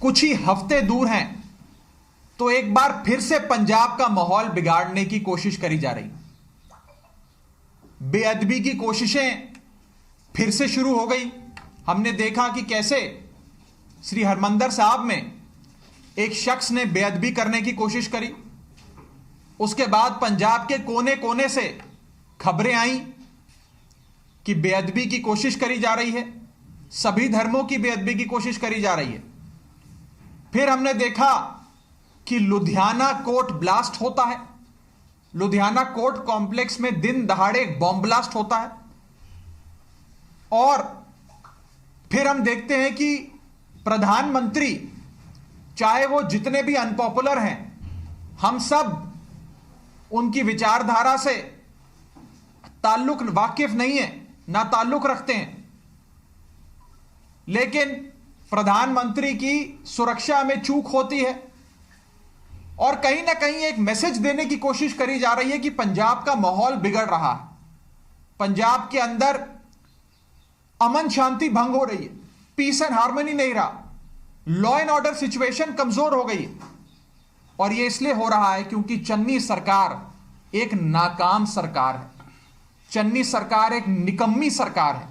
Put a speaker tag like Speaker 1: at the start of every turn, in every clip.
Speaker 1: कुछ ही हफ्ते दूर हैं तो एक बार फिर से पंजाब का माहौल बिगाड़ने की कोशिश करी जा रही। बेअदबी की कोशिशें फिर से शुरू हो गई। हमने देखा कि कैसे श्री हरमंदर साहब में एक शख्स ने बेअदबी करने की कोशिश करी। उसके बाद पंजाब के कोने कोने से खबरें आई कि बेअदबी की कोशिश करी जा रही है, सभी धर्मों की बेअदबी की कोशिश करी जा रही है। फिर हमने देखा कि लुधियाना कोर्ट ब्लास्ट होता है, लुधियाना कोर्ट कॉम्प्लेक्स में दिन दहाड़े बॉम्ब ब्लास्ट होता है। और फिर हम देखते हैं कि प्रधानमंत्री, चाहे वो जितने भी अनपॉपुलर हैं, हम सब उनकी विचारधारा से ताल्लुक वाकिफ नहीं है, ना ताल्लुक रखते हैं, लेकिन प्रधानमंत्री की सुरक्षा में चूक होती है और कहीं ना कहीं एक मैसेज देने की कोशिश करी जा रही है कि पंजाब का माहौल बिगड़ रहा है, पंजाब के अंदर अमन शांति भंग हो रही है, पीस एंड हार्मनी नहीं रहा, लॉ एंड ऑर्डर सिचुएशन कमजोर हो गई है। और यह इसलिए हो रहा है क्योंकि चन्नी सरकार एक नाकाम सरकार है, चन्नी सरकार एक निकम्मी सरकार है।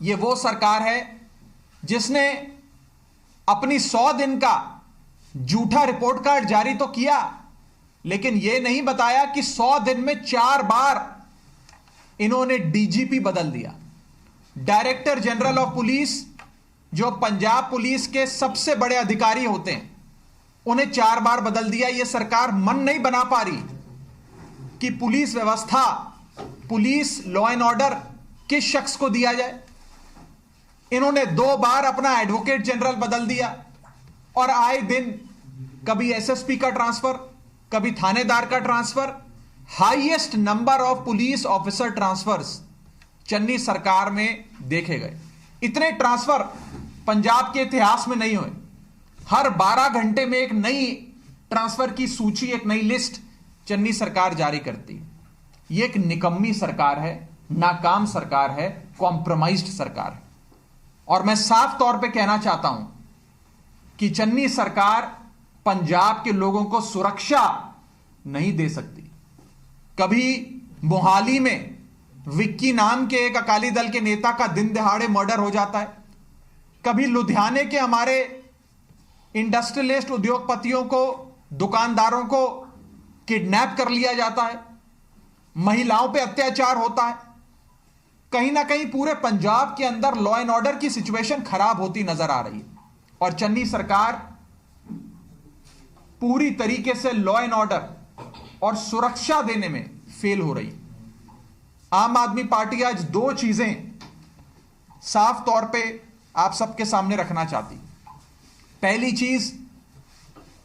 Speaker 1: यह वो सरकार है जिसने अपनी 100 दिन का झूठा रिपोर्ट कार्ड जारी तो किया, लेकिन यह नहीं बताया कि 100 दिन में 4 बार इन्होंने डीजीपी बदल दिया। डायरेक्टर जनरल ऑफ पुलिस, जो पंजाब पुलिस के सबसे बड़े अधिकारी होते हैं, उन्हें 4 बार बदल दिया। यह सरकार मन नहीं बना पा रही कि पुलिस व्यवस्था, पुलिस लॉ एंड ऑर्डर किस शख्स को दिया जाए। इन्होंने 2 बार अपना एडवोकेट जनरल बदल दिया और आए दिन कभी एसएसपी का ट्रांसफर, कभी थानेदार का transfer. Highest number of police officer transfers Channi सरकार में देखे गए। इतने ट्रांसफर पंजाब के इतिहास में नहीं हुए। हर 12 घंटे में एक नई ट्रांसफर की सूची, एक नई लिस्ट चन्नी सरकार जारी करती है। यह एक निकम्मी सरकार है, नाकाम सरकार है, कॉम्प्रोमाइज्ड सरकार है। और मैं साफ तौर पे कहना चाहता हूं कि चन्नी सरकार पंजाब के लोगों को सुरक्षा नहीं दे सकती। कभी मोहाली में विक्की नाम के एक अकाली दल के नेता का दिन दहाड़े मर्डर हो जाता है, कभी लुधियाने के हमारे इंडस्ट्रियलिस्ट उद्योगपतियों को, दुकानदारों को किडनैप कर लिया जाता है, महिलाओं पे अत्याचार होता है। कहीं ना कहीं पूरे पंजाब के अंदर लॉ एंड ऑर्डर की सिचुएशन खराब होती नजर आ रही है और चन्नी सरकार पूरी तरीके से लॉ एंड ऑर्डर और सुरक्षा देने में फेल हो रही है। आम आदमी पार्टी आज 2 चीजें साफ तौर पे आप सबके सामने रखना चाहती। पहली चीज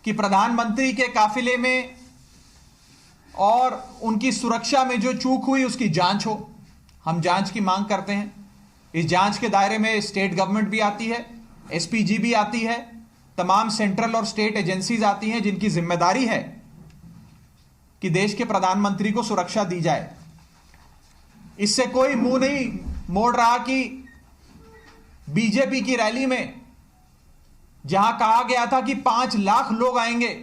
Speaker 1: कि प्रधानमंत्री के काफिले में और उनकी सुरक्षा में जो चूक हुई उसकी जांच हो। हम जांच की मांग करते हैं। इस जांच के दायरे में स्टेट गवर्नमेंट भी आती है, एसपीजी भी आती है, तमाम सेंट्रल और स्टेट एजेंसीज आती हैं जिनकी जिम्मेदारी है कि देश के प्रधानमंत्री को सुरक्षा दी जाए। इससे कोई मुंह नहीं मोड़ रहा कि बीजेपी की रैली में जहां कहा गया था कि 5 लाख लोग आएंगे,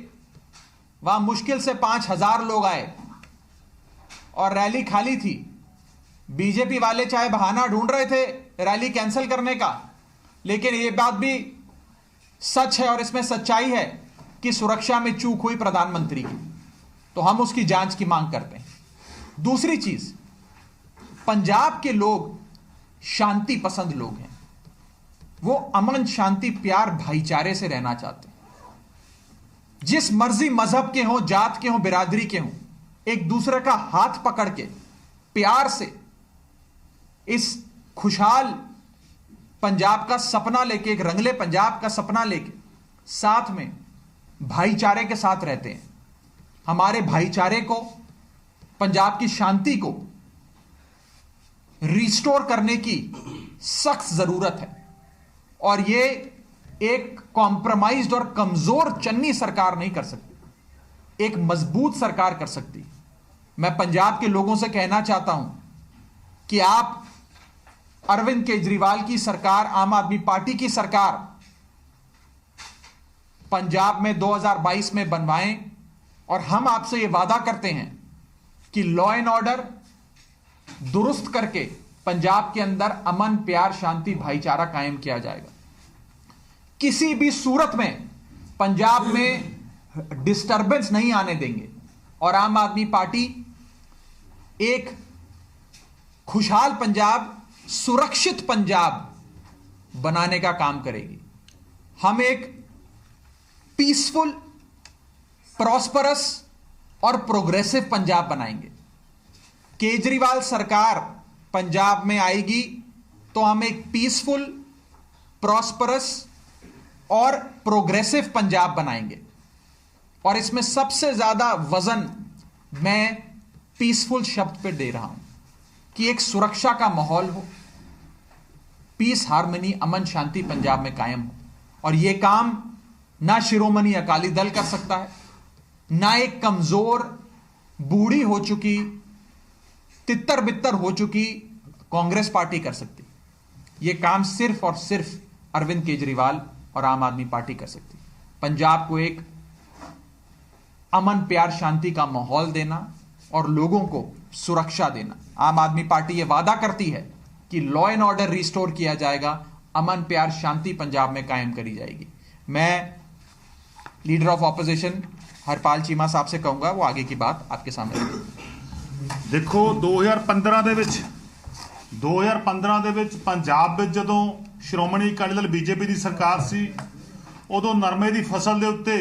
Speaker 1: वहां मुश्किल से 5,000 लोग आए और रैली खाली थी। बीजेपी वाले चाहे बहाना ढूंढ रहे थे रैली कैंसिल करने का, लेकिन यह बात भी सच है और इसमें सच्चाई है कि सुरक्षा में चूक हुई प्रधानमंत्री की, तो हम उसकी जांच की मांग करते हैं। दूसरी चीज, पंजाब के लोग शांति पसंद लोग हैं। वो अमन, शांति, प्यार, भाईचारे से रहना चाहते हैं। जिस मर्जी मजहब के हों, जात के हों, बिरादरी के हों, एक दूसरे का हाथ पकड़ के प्यार से इस खुशहाल पंजाब का सपना लेके, एक रंगले पंजाब का सपना लेके साथ में भाईचारे के साथ रहते हैं। हमारे भाईचारे को, पंजाब की शांति को रिस्टोर करने की सख्त जरूरत है और यह एक कॉम्प्रोमाइज्ड और कमजोर चन्नी सरकार नहीं कर सकती, एक मजबूत सरकार कर सकती। मैं पंजाब के लोगों से कहना चाहता हूं कि आप अरविंद केजरीवाल की सरकार, आम आदमी पार्टी की सरकार पंजाब में 2022 में बनवाएं। और हम आपसे यह वादा करते हैं कि लॉ एंड ऑर्डर दुरुस्त करके पंजाब के अंदर अमन, प्यार, शांति, भाईचारा कायम किया जाएगा। किसी भी सूरत में पंजाब में डिस्टरबेंस नहीं आने देंगे और आम आदमी पार्टी एक खुशहाल पंजाब, सुरक्षित पंजाब बनाने का काम करेगी। हम एक पीसफुल, प्रॉस्परस और प्रोग्रेसिव पंजाब बनाएंगे। केजरीवाल सरकार पंजाब में आएगी तो हम एक पीसफुल, प्रॉस्परस और प्रोग्रेसिव पंजाब बनाएंगे। और इसमें सबसे ज्यादा वजन मैं पीसफुल शब्द पे दे रहा हूं कि एक सुरक्षा का माहौल हो, पीस, हार्मनी, अमन, शांति पंजाब में कायम हो। और यह काम ना शिरोमणि अकाली दल कर सकता है, ना एक कमजोर, बूढ़ी हो चुकी, तितर बित्तर हो चुकी कांग्रेस पार्टी कर सकती। यह काम सिर्फ और सिर्फ अरविंद केजरीवाल और आम आदमी पार्टी कर सकती। पंजाब को एक अमन, प्यार, शांति का माहौल देना और लोगों को सुरक्षा देना। आम आदमी पार्टी यह वादा करती है कि लॉ एंड ऑर्डर रिस्टोर किया जाएगा, अमन, प्यार, शांति पंजाब में कायम करी जाएगी। मैं leader of opposition Harpal Cheema साहब से कहूंगा वो आगे की बात आपके सामने रखें।
Speaker 2: देखो 2015 ਦੇ ਵਿੱਚ ਪੰਜਾਬ ਵਿੱਚ ਜਦੋਂ ਸ਼੍ਰੋਮਣੀ ਅਕਾਲੀ ਦਲ ਬੀਜੇਪੀ ਦੀ ਸਰਕਾਰ ਸੀ, ਉਦੋਂ ਨਰਮੇ ਦੀ ਫਸਲ ਦੇ ਉੱਤੇ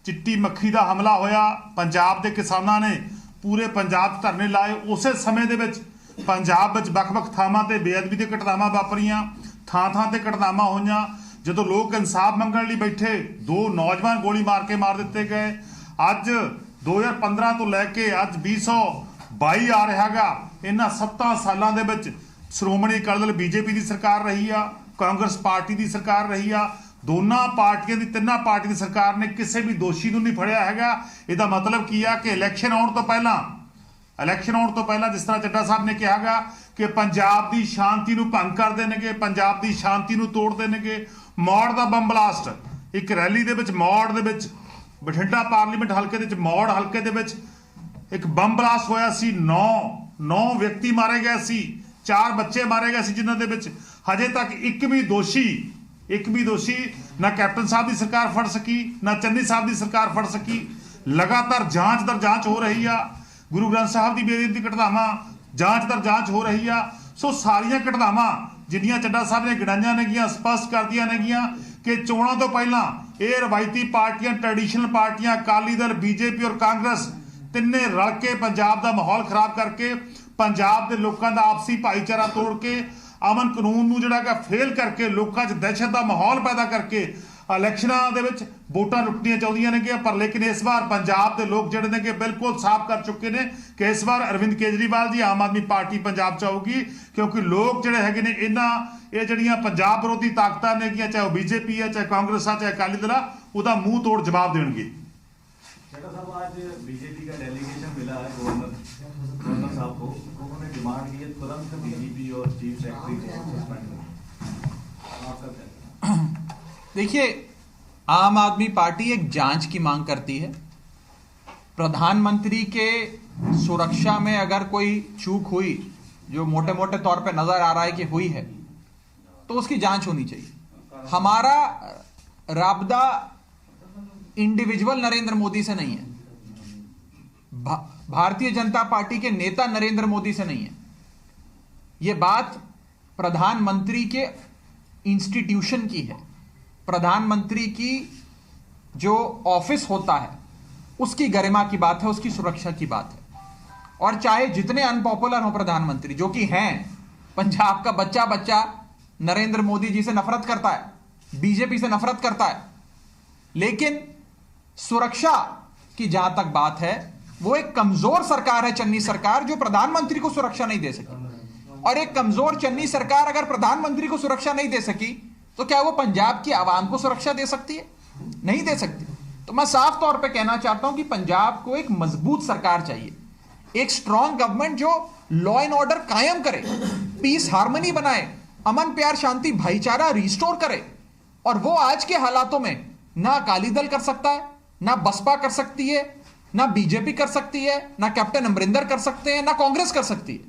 Speaker 2: ਚਿੱਟੀ ਮੱਖੀ ਦਾ ਹਮਲਾ ਹੋਇਆ। ਪੰਜਾਬ ਦੇ ਕਿਸਾਨਾਂ ਨੇ ਪੂਰੇ ਪੰਜਾਬ 'ਚ ਧਰਨੇ ਲਾਏ। ਉਸੇ ਸਮੇਂ ਦੇ ਵਿੱਚ ਪੰਜਾਬ ਵਿੱਚ ਵੱਖ-ਵੱਖ ਥਾਵਾਂ ਤੇ ਬੇਅਦਬੀ ਦੀਆਂ ਘਟਨਾਵਾਂ ਵਾਪਰੀਆਂ, ਥਾਂ-ਥਾਂ ਤੇ ਘਟਨਾਵਾਂ ਹੋਈਆਂ। ਜਦੋਂ ਲੋਕ ਇਨਸਾਫ ਮੰਗਣ ਲਈ ਬੈਠੇ, 2 ਨੌਜਵਾਨ ਗੋਲੀ ਮਾਰ ਕੇ ਮਾਰ ਦਿੱਤੇ ਗਏ। ਅੱਜ 2015 ਤੋਂ ਲੈ ਕੇ ਅੱਜ 2022 ਆ ਰਿਹਾ ਗਾ, ਇਹਨਾਂ 7 ਸਾਲਾਂ ਦੇ ਵਿੱਚ ਸ਼੍ਰੋਮਣੀ ਅਕਾਲੀ ਦਲ ਬੀਜੇਪੀ ਦੀ ਸਰਕਾਰ ਰਹੀ ਆ, ਕਾਂਗਰਸ ਪਾਰਟੀ ਦੀ ਸਰਕਾਰ ਰਹੀ ਆ। ਦੋਨਾਂ ਪਾਰਟੀਆਂ ਦੀ, ਤਿੰਨਾਂ ਪਾਰਟੀ ਦੀ ਸਰਕਾਰ ਨੇ ਕਿਸੇ ਵੀ ਦੋਸ਼ੀ ਨੂੰ ਨਹੀਂ ਫੜਿਆ ਹੈਗਾ। ਇਹਦਾ ਮਤਲਬ ਕੀ ਆ ਕਿ ਇਲੈਕਸ਼ਨ ਆਉਣ ਤੋਂ ਪਹਿਲਾਂ ਜਿਸ ਤਰ੍ਹਾਂ ਚੱਡਾ ਸਾਹਿਬ ਨੇ ਕਿਹਾਗਾ ਕਿ ਪੰਜਾਬ ਦੀ ਸ਼ਾਂਤੀ ਨੂੰ ਭੰਗ ਕਰ ਦੇਣਗੇ, ਪੰਜਾਬ ਦੀ ਸ਼ਾਂਤੀ ਨੂੰ ਤੋੜ ਦੇਣਗੇ। ਮੌੜ ਦਾ ਬੰਬ ਬਲਾਸਟ ਇੱਕ ਰੈਲੀ ਦੇ ਵਿੱਚ, ਮੌੜ ਦੇ ਵਿੱਚ, ਬਠਿੰਡਾ ਪਾਰਲੀਮੈਂਟ ਹਲਕੇ ਦੇ ਵਿੱਚ, ਮੌੜ ਹਲਕੇ ਦੇ ਵਿੱਚ ਇੱਕ ਬੰਬ ਬਲਾਸਟ ਹੋਇਆ ਸੀ। 9 ਵਿਅਕਤੀ ਮਾਰੇ ਗਏ ਸੀ, 4 ਬੱਚੇ ਮਾਰੇ ਗਏ ਸੀ, ਜਿਨ੍ਹਾਂ ਦੇ ਵਿੱਚ ਹਜੇ ਤੱਕ ਇੱਕ ਵੀ ਦੋਸ਼ੀ ਨਾ ਕੈਪਟਨ ਸਾਹਿਬ ਦੀ ਸਰਕਾਰ ਫੜ ਸਕੀ, ਨਾ ਚੰਨੀ ਸਾਹਿਬ ਦੀ ਸਰਕਾਰ ਫੜ ਸਕੀ। ਲਗਾਤਾਰ ਜਾਂਚ ਦਰ ਜਾਂਚ ਹੋ ਰਹੀ ਆ। ਗੁਰੂ ਗ੍ਰੰਥ ਸਾਹਿਬ ਦੀ ਬੇਅਦਬੀ ਦੀ ਘਟਨਾਵਾਂ ਜਾਂਚ ਦਰ ਜਾਂਚ ਹੋ ਰਹੀ ਆ। ਸੋ ਸਾਰੀਆਂ ਘਟਨਾਵਾਂ ਜਿੰਨੀਆਂ ਚੱਡਾ ਸਾਹਿਬ ਨੇ ਗਿਣਾਈਆਂ ਨੇਗੀਆਂ, ਸਪਸ਼ਟ ਕਰਦੀਆਂ ਨੇਗੀਆਂ ਕਿ ਚੋਣਾਂ ਤੋਂ ਪਹਿਲਾਂ ਇਹ ਰਵਾਇਤੀ ਪਾਰਟੀਆਂ, ਟ੍ਰੈਡੀਸ਼ਨਲ ਪਾਰਟੀਆਂ, ਅਕਾਲੀ ਦਲ, ਬੀਜੇਪੀ ਔਰ ਕਾਂਗਰਸ ਤਿੰਨੇ ਰਲ ਕੇ ਪੰਜਾਬ ਦਾ ਮਾਹੌਲ ਖਰਾਬ ਕਰਕੇ, ਪੰਜਾਬ ਦੇ ਲੋਕਾਂ ਦਾ ਆਪਸੀ ਭਾਈਚਾਰਾ ਤੋੜ ਕੇ, ਅਮਨ ਕਾਨੂੰਨ ਨੂੰ ਜਿਹੜਾ ਹੈਗਾ ਫੇਲ ਕਰਕੇ, ਲੋਕਾਂ 'ਚ ਦਹਿਸ਼ਤ ਦਾ ਮਾਹੌਲ ਪੈਦਾ ਕਰਕੇ ਇਲੈਕਸ਼ਨਾਂ ਦੇ ਵਿੱਚ ਵੋਟਾਂ ਲੁੱਟਣੀਆਂ ਚਾਹੁੰਦੀਆਂ ਨੇਗੀਆਂ। ਪਰ ਲੇਕਿਨ ਇਸ ਵਾਰ ਪੰਜਾਬ ਦੇ ਲੋਕ ਜਿਹੜੇ ਨੇਗੇ ਬਿਲਕੁਲ ਸਾਫ਼ ਕਰ ਚੁੱਕੇ ਨੇ ਕਿ ਇਸ ਵਾਰ ਅਰਵਿੰਦ ਕੇਜਰੀਵਾਲ ਜੀ, ਆਮ ਆਦਮੀ ਪਾਰਟੀ ਪੰਜਾਬ 'ਚ ਆਊਗੀ। ਕਿਉਂਕਿ ਲੋਕ ਜਿਹੜੇ ਹੈਗੇ ਨੇ ਇਹ ਜਿਹੜੀਆਂ ਪੰਜਾਬ ਵਿਰੋਧੀ ਤਾਕਤਾਂ ਨੇਗੀਆਂ, ਚਾਹੇ ਉਹ ਬੀਜੇਪੀ ਆ, ਚਾਹੇ ਕਾਂਗਰਸ ਆ, ਚਾਹੇ ਅਕਾਲੀ ਦਲ ਆ, ਉਹਦਾ ਮੂੰਹ ਤੋੜ ਜਵਾਬ ਦੇਣਗੇ।
Speaker 3: चड्ढा साहब, आज बीजेपी का डेलीगेशन मिला है गवर्नर साहब को, उन्होंने डिमांड की है तुरंत डीजीपी और चीफ सेक्रेटरी को सस्पेंड करें। आपका क्या?
Speaker 1: देखिए, आम आदमी पार्टी एक जांच की मांग करती है। प्रधानमंत्री के सुरक्षा में अगर कोई चूक हुई, जो मोटे मोटे तौर पे नजर आ रहा है कि हुई है, तो उसकी जांच होनी चाहिए। हमारा राबता इंडिविजुअल नरेंद्र मोदी से नहीं है, भारतीय जनता पार्टी के नेता नरेंद्र मोदी से नहीं है। यह बात प्रधानमंत्री के इंस्टीट्यूशन की है। प्रधानमंत्री की जो ऑफिस होता है उसकी गरिमा की बात है, उसकी सुरक्षा की बात है। और चाहे जितने अनपॉपुलर हो प्रधानमंत्री, जो कि हैं, पंजाब का बच्चा नरेंद्र मोदी जी से नफरत करता है, बीजेपी से नफरत करता है, लेकिन सुरक्षा की जहां तक बात है, वो एक कमजोर सरकार है, चन्नी सरकार, जो प्रधानमंत्री को सुरक्षा नहीं दे सकी। और एक कमजोर चन्नी सरकार अगर प्रधानमंत्री को सुरक्षा नहीं दे सकी, तो क्या वो पंजाब की आवाम को सुरक्षा दे सकती है? नहीं दे सकती। तो मैं साफ तौर पे कहना चाहता हूं कि पंजाब को एक मजबूत सरकार चाहिए, एक स्ट्रांग गवर्नमेंट जो लॉ एंड ऑर्डर कायम करे, पीस, हार्मनी बनाए, अमन, प्यार, शांति, भाईचारा रिस्टोर करे। और वो आज के हालातों में ना अकाली दल कर सकता है, ना बसपा कर सकती है, ना बीजेपी कर सकती है, ना कैप्टन अमरिंदर कर सकते हैं, ना कांग्रेस कर सकती है।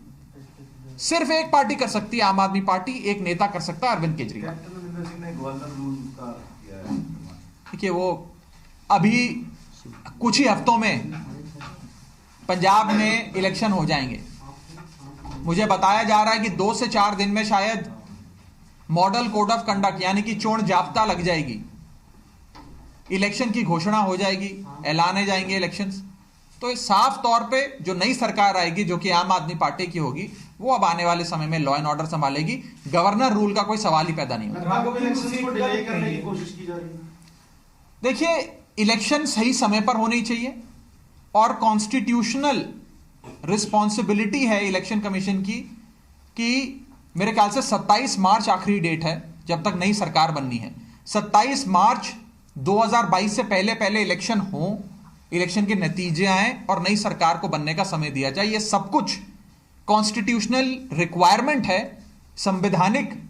Speaker 1: सिर्फ एक पार्टी कर सकती है, आम आदमी पार्टी, एक नेता कर सकता है, अरविंद केजरीवाल।
Speaker 3: कैप्टन अमरिंदर सिंह ने गवर्नर रूल का किया है।
Speaker 1: देखिए, वो अभी कुछ ही हफ्तों में पंजाब में इलेक्शन हो जाएंगे। मुझे बताया जा रहा है कि 2 से 4 दिन में शायद मॉडल कोड ऑफ कंडक्ट यानी कि चोण जाब्ता लग जाएगी, इलेक्शन की घोषणा हो जाएगी, ऐलाने जाएंगे इलेक्शंस। तो इस साफ तौर पे जो नई सरकार आएगी, जो कि आम आदमी पार्टी की होगी, वो अब आने वाले समय में लॉ एंड ऑर्डर संभालेगी। गवर्नर रूल का कोई सवाल ही पैदा नहीं होगा। देखिए, इलेक्शन सही समय पर होनी चाहिए और कॉन्स्टिट्यूशनल रिस्पॉन्सिबिलिटी है इलेक्शन कमीशन की कि मेरे ख्याल से 27 मार्च आखिरी डेट है जब तक नई सरकार बननी है। 27 मार्च 2022 से पहले पहले इलेक्शन हो, इलेक्शन के नतीजे आए और नई सरकार को बनने का समय दिया जाए। ये सब कुछ कॉन्स्टिट्यूशनल रिक्वायरमेंट है, संवैधानिक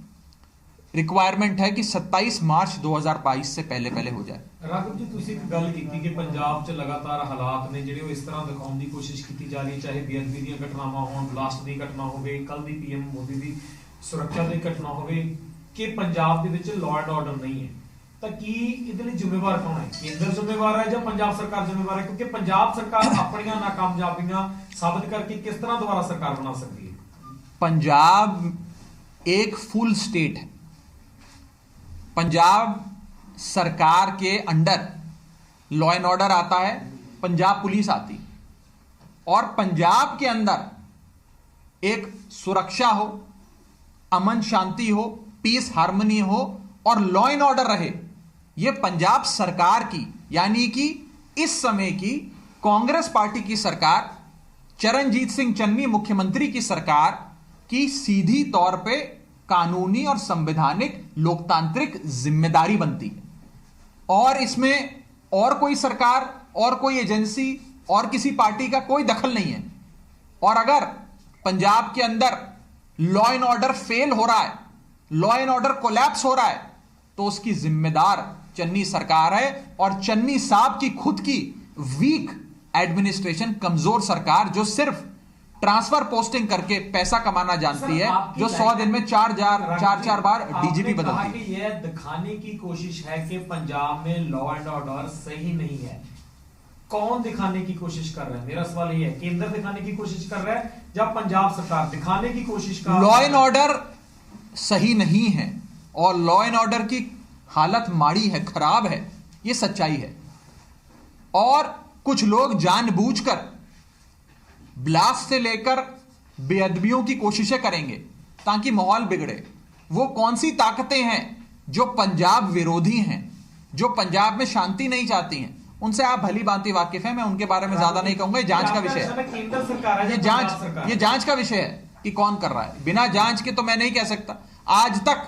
Speaker 1: रिक्वायरमेंट है कि 27 मार्च 2022 से पहले पहले हो जाए।
Speaker 4: राघव जी, ਤੁਸੀਂ ਇੱਕ ਗੱਲ ਕੀਤੀ ਕਿ ਪੰਜਾਬ 'ਚ ਲਗਾਤਾਰ ਹਾਲਾਤ ਨੇ ਜਿਹੜੇ ਉਹ ਇਸ ਤਰ੍ਹਾਂ ਦਿਖਾਉਣ ਦੀ ਕੋਸ਼ਿਸ਼ ਕੀਤੀ ਜਾ ਰਹੀ ਹੈ, ਚਾਹੇ ਬੇਅਦਬੀ ਦੀਆਂ ਘਟਨਾਵਾਂ ਹੋਣ, ਬਲਾਸਟ ਦੀ ਘਟਨਾ ਹੋਵੇ, ਕੱਲ ਦੀ ਪੀਐਮ ਮੋਦੀ ਦੀ ਸੁਰੱਖਿਆ ਦੀ ਘਟਨਾ ਹੋਵੇ, ਕਿ ਪੰਜਾਬ ਦੇ ਵਿੱਚ ਲਾਅ ਐਂਡ ਆਰਡਰ ਨਹੀਂ ਹੈ। ਤਾਂ ਕੀ ਇਹਦੇ ਲਈ ਜ਼ਿੰਮੇਵਾਰ ਕੌਣ ਹੈ? ਕੇਂਦਰ ਜ਼ਿੰਮੇਵਾਰ ਹੈ ਜਾਂ ਪੰਜਾਬ ਸਰਕਾਰ ਜ਼ਿੰਮੇਵਾਰ ਹੈ? ਕਿਉਂਕਿ ਪੰਜਾਬ ਸਰਕਾਰ ਆਪਣੀਆਂ ਨਾਕਾਮਯਾਬੀਆਂ ਸਾਬਤ ਕਰਕੇ किस तरह दोबारा सरकार बना सकती है?
Speaker 1: पंजाब एक फुल स्टेट है। पंजाब सरकार के अंडर लॉ एंड ऑर्डर आता है, पंजाब पुलिस आती, और पंजाब के अंदर एक सुरक्षा हो, अमन शांति हो, पीस हार्मनी हो और लॉ एंड ऑर्डर रहे। यह पंजाब सरकार की, यानी कि इस समय की कांग्रेस पार्टी की सरकार, चरणजीत सिंह चन्नी मुख्यमंत्री की सरकार की सीधी तौर पे कानूनी और संवैधानिक लोकतांत्रिक जिम्मेदारी बनती है। और इसमें और कोई सरकार और कोई एजेंसी और किसी पार्टी का कोई दखल नहीं है। और अगर पंजाब के अंदर लॉ एंड ऑर्डर फेल हो रहा है, लॉ एंड ऑर्डर कोलैप्स हो रहा है, तो उसकी जिम्मेदार चन्नी सरकार है और चन्नी साहब की खुद की वीक एडमिनिस्ट्रेशन, कमजोर सरकार जो सिर्फ ट्रांसफर पोस्टिंग करके पैसा कमाना जानती है, जो 100 दिन में 4 बार डीजीपी बदलती है।
Speaker 4: यह दिखाने की कोशिश है कि पंजाब में लॉ एंड ऑर्डर सही नहीं है। कौन दिखाने की कोशिश कर रहा है? मेरा सवाल यह है, केंद्र दिखाने की कोशिश कर रहा है या पंजाब सरकार दिखाने की कोशिश कर?
Speaker 1: लॉ एंड ऑर्डर सही नहीं है और लॉ एंड ऑर्डर की हालत माड़ी है, खराब है, यह सच्चाई है। और कुछ लोग जानबूझकर ब्लास्ट से लेकर बेअदबियों की कोशिशें करेंगे ताकि माहौल बिगड़े। वो कौन सी ताकतें हैं जो पंजाब विरोधी हैं, जो पंजाब में शांति नहीं चाहती हैं, उनसे आप भली भांति वाकिफ हैं। मैं उनके बारे में ज्यादा नहीं कहूंगा, ये जांच का विषय है। ये जांच का विषय है कि कौन कर रहा है। बिना जांच के तो मैं नहीं कह सकता। आज तक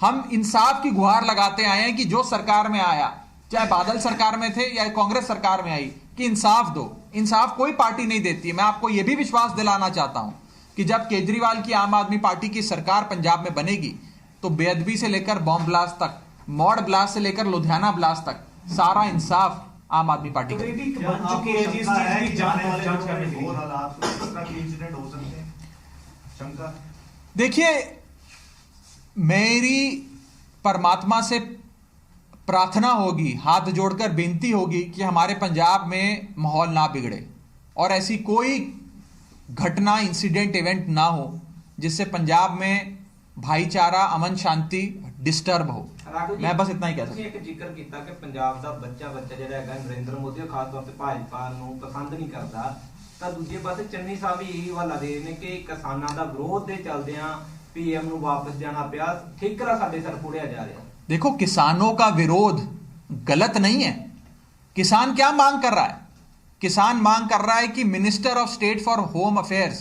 Speaker 1: हम इंसाफ की गुहार लगाते आए हैं कि जो सरकार में आया, चाहे बादल सरकार में थे या कांग्रेस सरकार में आई, कि इंसाफ दो। इंसाफ कोई पार्टी नहीं देती है। मैं आपको यह भी विश्वास दिलाना चाहता हूं कि जब केजरीवाल की आम आदमी पार्टी की सरकार पंजाब में बनेगी तो बेअदबी से लेकर बॉम्ब ब्लास्ट तक, मॉड ब्लास्ट से लेकर लुधियाना ब्लास्ट तक, सारा इंसाफ आम आदमी पार्टी का। देखिए, मेरी परमात्मा से प्रार्थना होगी, हाथ जोड़कर बेनती होगी कि हमारे पंजाब में माहौल ना बिगड़े और ऐसी कोई घटना, इंसिडेंट, इवेंट ना हो जिससे पंजाब में भाईचारा, अमन शांति डिस्टर्ब हो। मैं बस इतना ही कह सकता हूं।
Speaker 5: एक जिक्र किया कि पंजाब का बच्चा ਜਿਹੜਾ ਹੈਗਾ नरेंद्र मोदी खास तौर ਤੇ ਭਾਜਪਾ ਨੂੰ ਪਸੰਦ ਨਹੀਂ ਕਰਦਾ, ਤਾਂ ਦੂਜੇ ਪਾਸੇ ਚੰਨੀ ਸਾਹਿਬ ਵੀ ਇਹੀ ਹਵਾਲਾ ਦੇ ਰਹੇ ਨੇ ਕਿ ਕਿਸਾਨਾਂ ਦਾ ਵਿਰੋਧ ਦੇ ਚੱਲਦਿਆਂ पीएम ਨੂੰ ਵਾਪਸ ਜਾਣਾ ਪਿਆ, ਠੇਕਰਾ ਸਾਡੇ ਸਰ ਪੁੜਿਆ ਜਾ ਰਿਹਾ।
Speaker 1: देखो, किसानों का विरोध गलत नहीं है। किसान क्या मांग कर रहा है? किसान मांग कर रहा है कि minister of state for home affairs